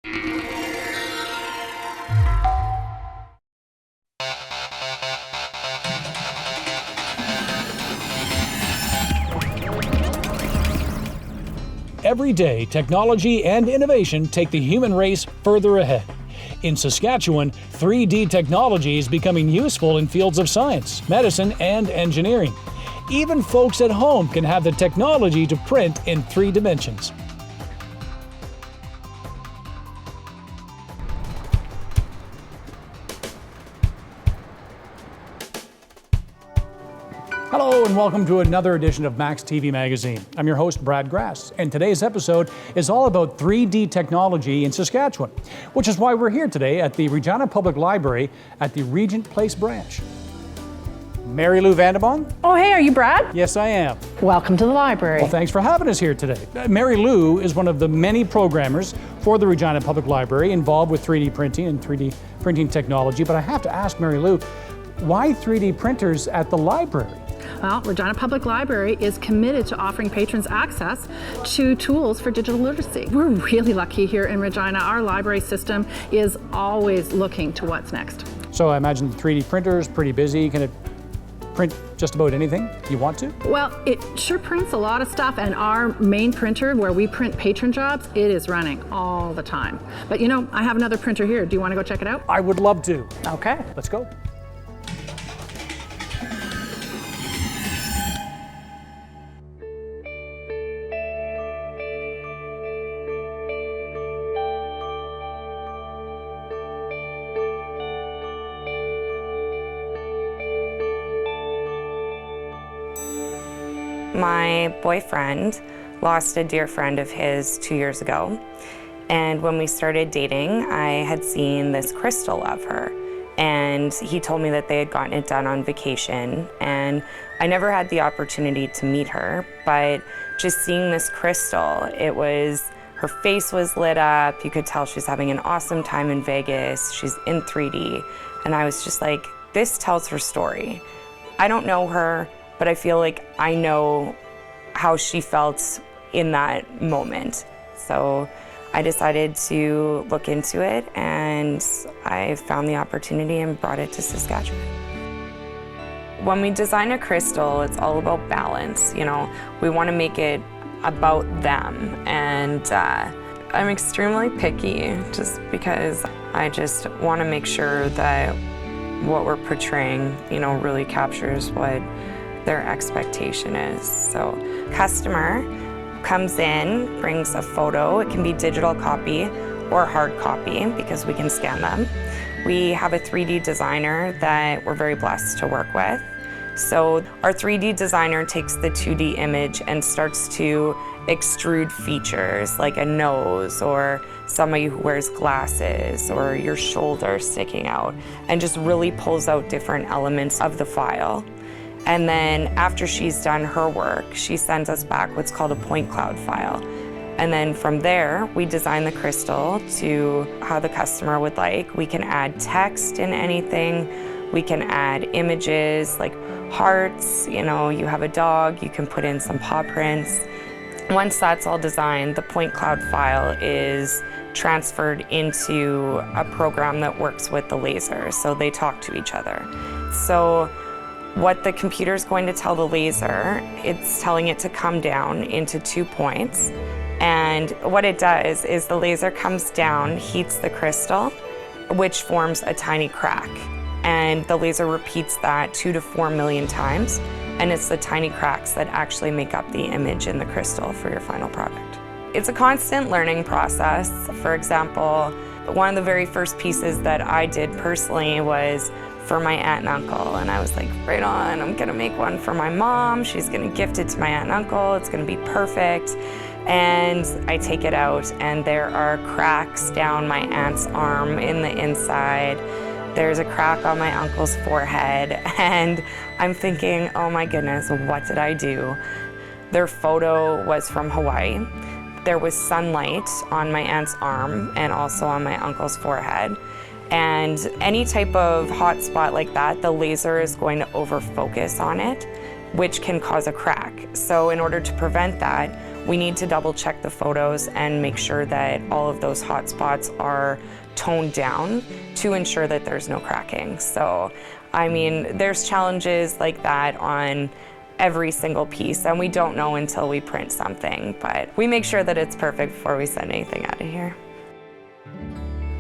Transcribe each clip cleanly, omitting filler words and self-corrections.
Every day, technology and innovation take the human race further ahead. In Saskatchewan, 3D technology is becoming useful in fields of science, medicine, and engineering. Even folks at home can have the technology to print in 3 dimensions. Hello and welcome to another edition of maxTV magazine. I'm your host, Brad Grass, and today's episode is all about 3D technology in Saskatchewan, which is why we're here today at the Regina Public Library at the Regent Place branch. Mary Lou Vandebon? Oh, hey, are you Brad? Yes, I am. Welcome to the library. Well, thanks for having us here today. Mary Lou is one of the many programmers for the Regina Public Library involved with 3D printing and 3D printing technology, but I have to ask Mary Lou, why 3D printers at the library? Well, Regina Public Library is committed to offering patrons access to tools for digital literacy. We're really lucky here in Regina. Our library system is always looking to what's next. So I imagine the 3D printer is pretty busy. Can it print just about anything you want to? Well, it sure prints a lot of stuff, and our main printer where we print patron jobs, it is running all the time. But you know, I have another printer here. Do you want to go check it out? I would love to. Okay. Let's go. My boyfriend lost a dear friend of his 2 years ago, and when we started dating, I had seen this crystal of her, and he told me that they had gotten it done on vacation, and I never had the opportunity to meet her, but just seeing this crystal, her face was lit up, you could tell she's having an awesome time in Vegas, she's in 3D, and I was just like, this tells her story. I don't know her, but I feel like I know how she felt in that moment. So I decided to look into it, and I found the opportunity and brought it to Saskatchewan. When we design a crystal, it's all about balance. You know, we want to make it about them, and I'm extremely picky just because I just want to make sure that what we're portraying, you know, really captures what their expectation is. So customer comes in, brings a photo. It can be digital copy or hard copy because we can scan them. We have a 3D designer that we're very blessed to work with. So our 3D designer takes the 2D image and starts to extrude features like a nose or somebody who wears glasses or your shoulder sticking out, and just really pulls out different elements of the file. And then after she's done her work, she sends us back what's called a point cloud file. And then from there, we design the crystal to how the customer would like. We can add text in anything. We can add images like hearts. You know, you have a dog, you can put in some paw prints. Once that's all designed, the point cloud file is transferred into a program that works with the laser. So they talk to each other. So what the computer is going to tell the laser, it's telling it to come down into 2 points. And what it does is the laser comes down, heats the crystal, which forms a tiny crack. And the laser repeats that 2 to 4 million times. And it's the tiny cracks that actually make up the image in the crystal for your final product. It's a constant learning process. For example, one of the very first pieces that I did personally was for my aunt and uncle, and I was like, right on, I'm gonna make one for my mom, she's gonna gift it to my aunt and uncle, it's gonna be perfect. And I take it out, and there are cracks down my aunt's arm in the inside. There's a crack on my uncle's forehead, and I'm thinking, oh my goodness, what did I do? Their photo was from Hawaii. There was sunlight on my aunt's arm and also on my uncle's forehead. And any type of hot spot like that, the laser is going to over focus on it, which can cause a crack. So in order to prevent that, we need to double check the photos and make sure that all of those hot spots are toned down to ensure that there's no cracking. So, I mean, there's challenges like that on every single piece, and we don't know until we print something, but we make sure that it's perfect before we send anything out of here.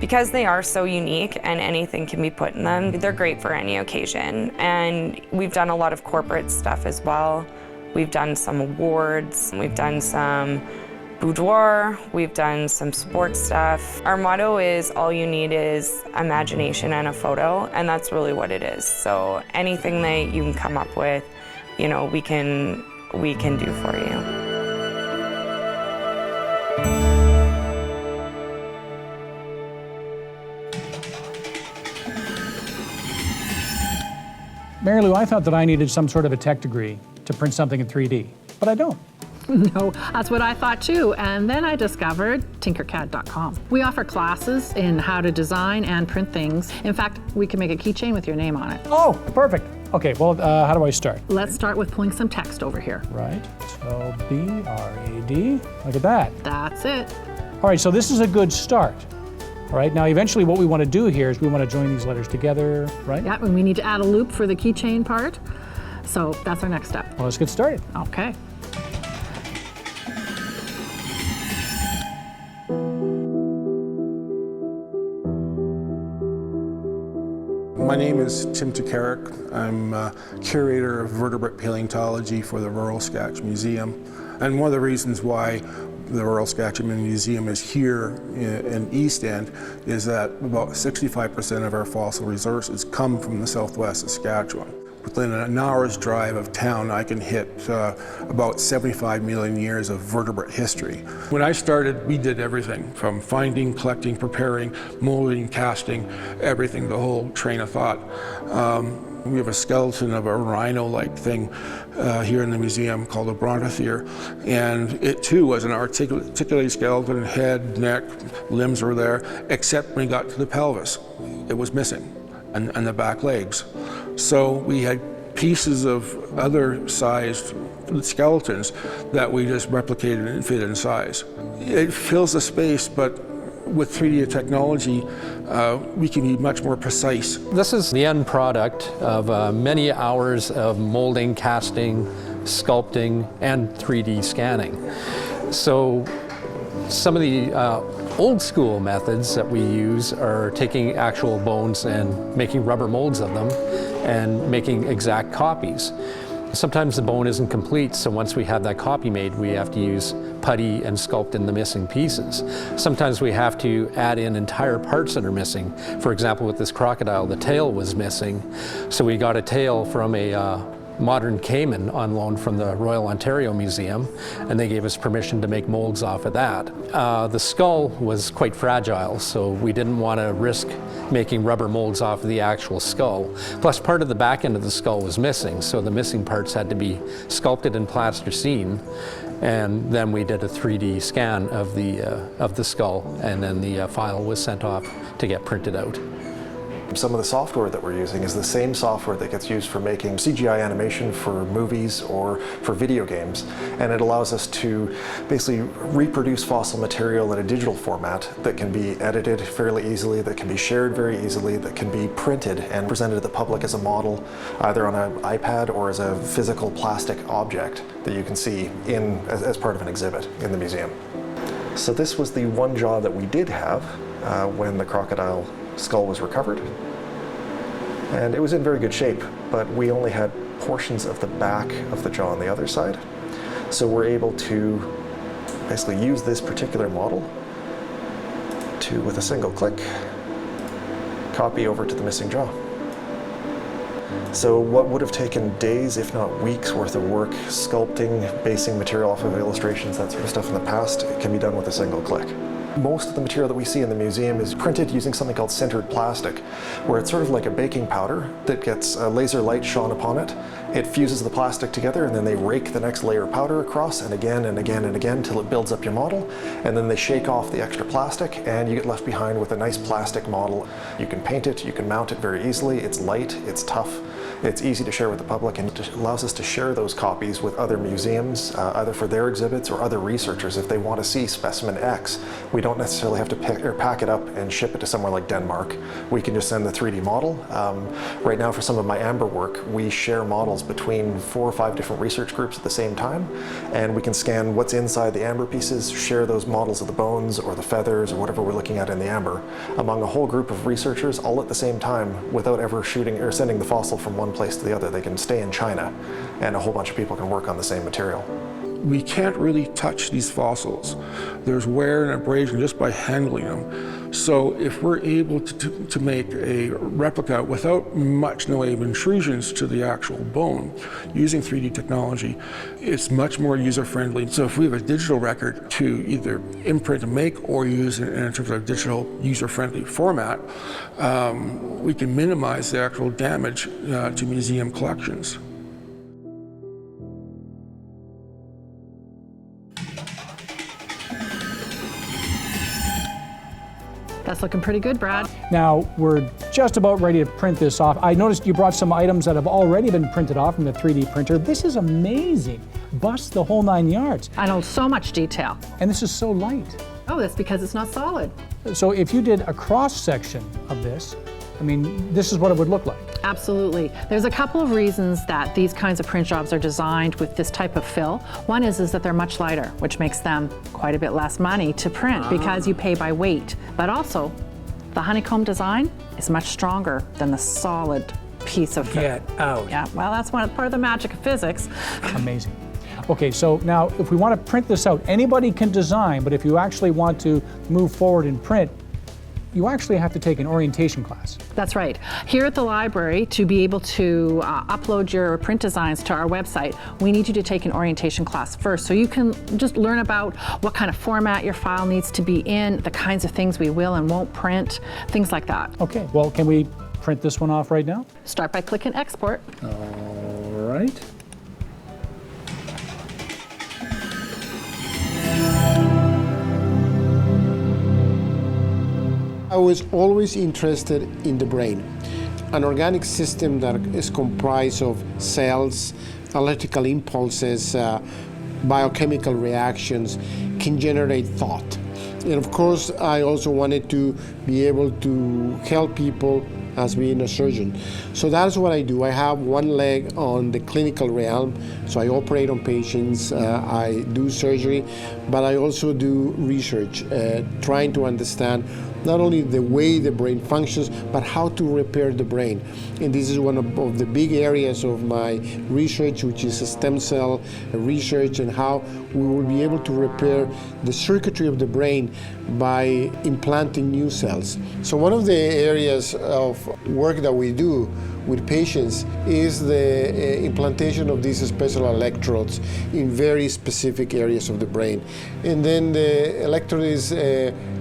Because they are so unique and anything can be put in them, they're great for any occasion. And we've done a lot of corporate stuff as well. We've done some awards, we've done some boudoir, we've done some sports stuff. Our motto is all you need is imagination and a photo, and that's really what it is. So anything that you can come up with, you know, we can do for you. Mary Lou, I thought that I needed some sort of a tech degree to print something in 3D, but I don't. No, that's what I thought too. And then I discovered tinkercad.com. We offer classes in how to design and print things. In fact, we can make a keychain with your name on it. Oh, perfect. Okay, well, how do I start? Let's start with pulling some text over here. Right, so B-R-A-D, look at that. That's it. All right, so this is a good start. All right, now eventually what we want to do here is we want to join these letters together, right? Yeah, and we need to add a loop for the keychain part. So that's our next step. Well, let's get started. Okay. My name is Tim Takarik. I'm curator of vertebrate paleontology for the Royal Saskatchewan Museum. And one of the reasons why the Royal Saskatchewan Museum is here in East End is that about 65% of our fossil resources come from the southwest Saskatchewan. Within an hour's drive of town, I can hit about 75 million years of vertebrate history. When I started, we did everything from finding, collecting, preparing, molding, casting, everything, the whole train of thought. We have a skeleton of a rhino-like thing here in the museum called a brontothere, and it too was an articulated skeleton, head, neck, limbs were there, except when we got to the pelvis, it was missing, and the back legs. So we had pieces of other sized skeletons that we just replicated and fit in size. It fills the space, but with 3D technology, we can be much more precise. This is the end product of many hours of molding, casting, sculpting, and 3D scanning. So some of the old school methods that we use are taking actual bones and making rubber molds of them and making exact copies. Sometimes the bone isn't complete, so once we have that copy made, we have to use putty and sculpt in the missing pieces. Sometimes we have to add in entire parts that are missing. For example, with this crocodile, the tail was missing, so we got a tail from a modern caiman on loan from the Royal Ontario Museum, and they gave us permission to make molds off of that. The skull was quite fragile, so we didn't want to risk making rubber molds off of the actual skull. Plus, part of the back end of the skull was missing, so the missing parts had to be sculpted and plasticine, and then we did a 3D scan of the skull, and then the file was sent off to get printed out. Some of the software that we're using is the same software that gets used for making CGI animation for movies or for video games, and it allows us to basically reproduce fossil material in a digital format that can be edited fairly easily, that can be shared very easily, that can be printed and presented to the public as a model, either on an iPad or as a physical plastic object that you can see as part of an exhibit in the museum. So this was the one jaw that we did have when the crocodile skull was recovered, and it was in very good shape, but we only had portions of the back of the jaw on the other side, so we're able to basically use this particular model to, with a single click, copy over to the missing jaw. So what would have taken days, if not weeks worth of work, sculpting, basing material off of illustrations, that sort of stuff in the past, it can be done with a single click. Most of the material that we see in the museum is printed using something called sintered plastic, where it's sort of like a baking powder that gets a laser light shone upon it. It fuses the plastic together, and then they rake the next layer of powder across, and again and again and again till it builds up your model, and then they shake off the extra plastic, and you get left behind with a nice plastic model. You can paint it, you can mount it very easily, it's light, it's tough, It's easy to share with the public, and it allows us to share those copies with other museums, either for their exhibits or other researchers if they want to see specimen X. We don't necessarily have to pack it up and ship it to somewhere like Denmark. We can just send the 3D model. Right now, for some of my amber work, we share models between 4 or 5 different research groups at the same time, and we can scan what's inside the amber pieces, share those models of the bones or the feathers or whatever we're looking at in the amber among a whole group of researchers all at the same time without ever shooting or sending the fossil from one place to the other. They can stay in China, and a whole bunch of people can work on the same material. We can't really touch these fossils. There's wear and abrasion just by handling them. So if we're able to make a replica without much in the way of intrusions to the actual bone using 3D technology, it's much more user-friendly. So if we have a digital record to either imprint and make or use in terms of digital user-friendly format, we can minimize the actual damage to museum collections. That's looking pretty good, Brad. Now, we're just about ready to print this off. I noticed you brought some items that have already been printed off from the 3D printer. This is amazing. Bust the whole 9 yards. I know, so much detail. And this is so light. Oh, that's because it's not solid. So if you did a cross-section of this, I mean, this is what it would look like. Absolutely. There's a couple of reasons that these kinds of print jobs are designed with this type of fill. One is that they're much lighter, which makes them quite a bit less money to print because you pay by weight. But also, the honeycomb design is much stronger than the solid piece of fill. Get out. Yeah, well, that's part of the magic of physics. Amazing. Okay, so now if we want to print this out, anybody can design, but if you actually want to move forward and print, you actually have to take an orientation class. That's right. Here at the library, to be able to upload your print designs to our website, we need you to take an orientation class first, so you can just learn about what kind of format your file needs to be in, the kinds of things we will and won't print, things like that. Okay, well, can we print this one off right now? Start by clicking export. All right. I was always interested in the brain, an organic system that is comprised of cells, electrical impulses, biochemical reactions, can generate thought. And of course, I also wanted to be able to help people as being a surgeon. So that's what I do. I have one leg on the clinical realm, so I operate on patients, I do surgery, but I also do research, trying to understand not only the way the brain functions, but how to repair the brain. And this is one of the big areas of my research, which is stem cell research, and how we will be able to repair the circuitry of the brain by implanting new cells. So one of the areas of work that we do with patients is the implantation of these special electrodes in very specific areas of the brain. And then the electrode is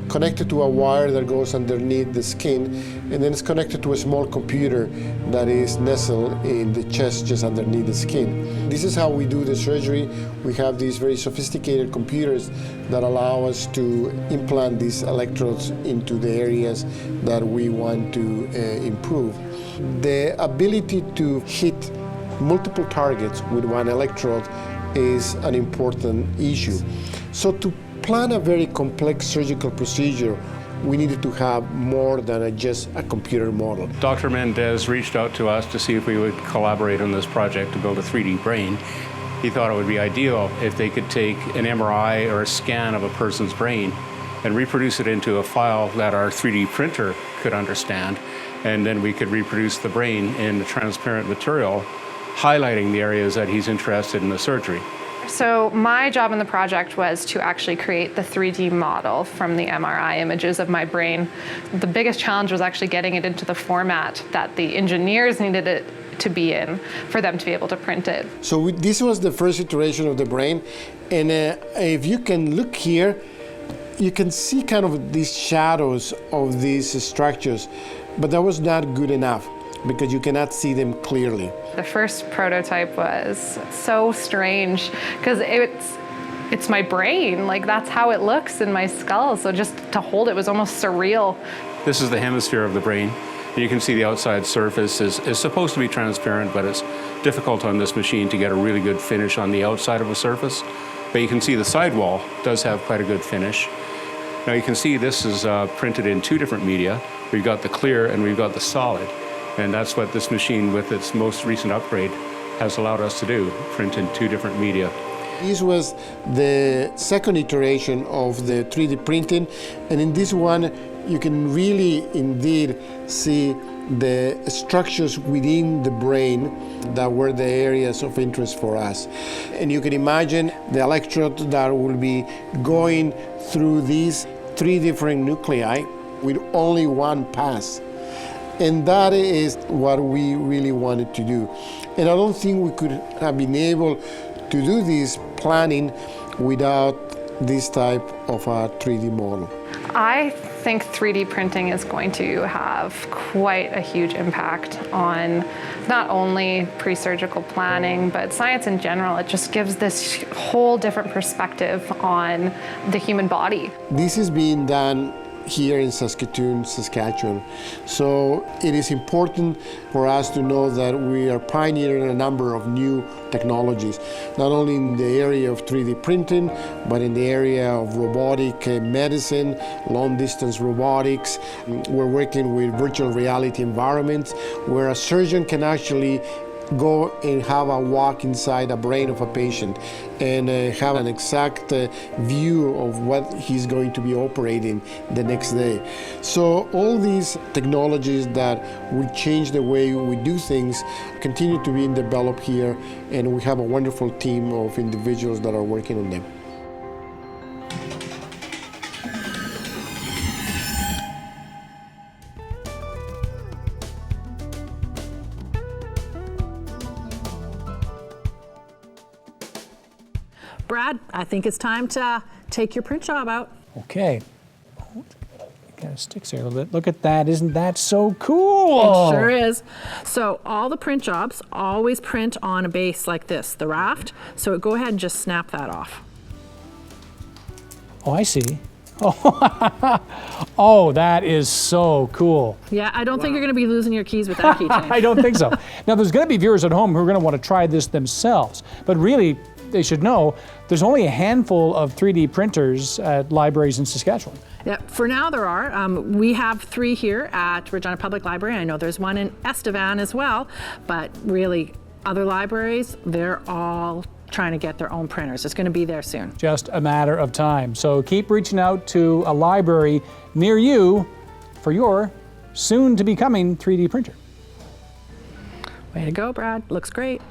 connected to a wire that goes underneath the skin, and then it's connected to a small computer that is nestled in the chest just underneath the skin. This is how we do the surgery. We have these very sophisticated computers that allow us to implant these electrodes into the areas that we want to improve. The ability to hit multiple targets with one electrode is an important issue. So to plan a very complex surgical procedure, we needed to have more than just a computer model. Dr. Mendez reached out to us to see if we would collaborate on this project to build a 3D brain. He thought it would be ideal if they could take an MRI or a scan of a person's brain and reproduce it into a file that our 3D printer could understand, and then we could reproduce the brain in the transparent material, highlighting the areas that he's interested in the surgery. So my job in the project was to actually create the 3D model from the MRI images of my brain. The biggest challenge was actually getting it into the format that the engineers needed it to be in for them to be able to print it. So this was the first iteration of the brain, and if you can look here, you can see kind of these shadows of these structures, but that was not good enough because you cannot see them clearly. The first prototype was so strange because it's my brain, like that's how it looks in my skull, so just to hold it was almost surreal. This is the hemisphere of the brain. You can see the outside surface is supposed to be transparent, but it's difficult on this machine to get a really good finish on the outside of a surface. But you can see the sidewall does have quite a good finish. Now you can see this is printed in two different media. We've got the clear and we've got the solid. And that's what this machine with its most recent upgrade has allowed us to do, print in two different media. This was the second iteration of the 3D printing, and in this one you can really indeed see the structures within the brain that were the areas of interest for us. And you can imagine the electrode that will be going through these three different nuclei with only one pass. And that is what we really wanted to do. And I don't think we could have been able to do this planning without this type of a 3D model. I think 3D printing is going to have quite a huge impact on not only pre-surgical planning, but science in general. It just gives this whole different perspective on the human body. This is being done here in Saskatoon, Saskatchewan. So it is important for us to know that we are pioneering a number of new technologies, not only in the area of 3D printing, but in the area of robotic medicine, long-distance robotics. We're working with virtual reality environments where a surgeon can actually go and have a walk inside a brain of a patient and have an exact view of what he's going to be operating the next day. So all these technologies that will change the way we do things continue to be developed here, and we have a wonderful team of individuals that are working on them. Brad, I think it's time to take your print job out. Okay. Kind of sticks there a little bit. Look at that. Isn't that so cool? It sure is. So all the print jobs always print on a base like this, the raft. So go ahead and just snap that off. Oh, I see. Oh, oh, that is so cool. Yeah, I don't think you're going to be losing your keys with that keychain. I don't think so. Now, there's going to be viewers at home who are going to want to try this themselves. But really, they should know there's only a handful of 3D printers at libraries in Saskatchewan. Yeah, for now there are. We have 3 here at Regina Public Library. I know there's one in Estevan as well, but really other libraries, they're all trying to get their own printers. It's going to be there soon. Just a matter of time. So keep reaching out to a library near you for your soon-to-be-coming 3D printer. Way to go, Brad. Looks great.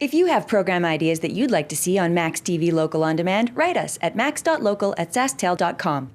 If you have program ideas that you'd like to see on maxTV Local On Demand, write us at max.local@sasktel.com.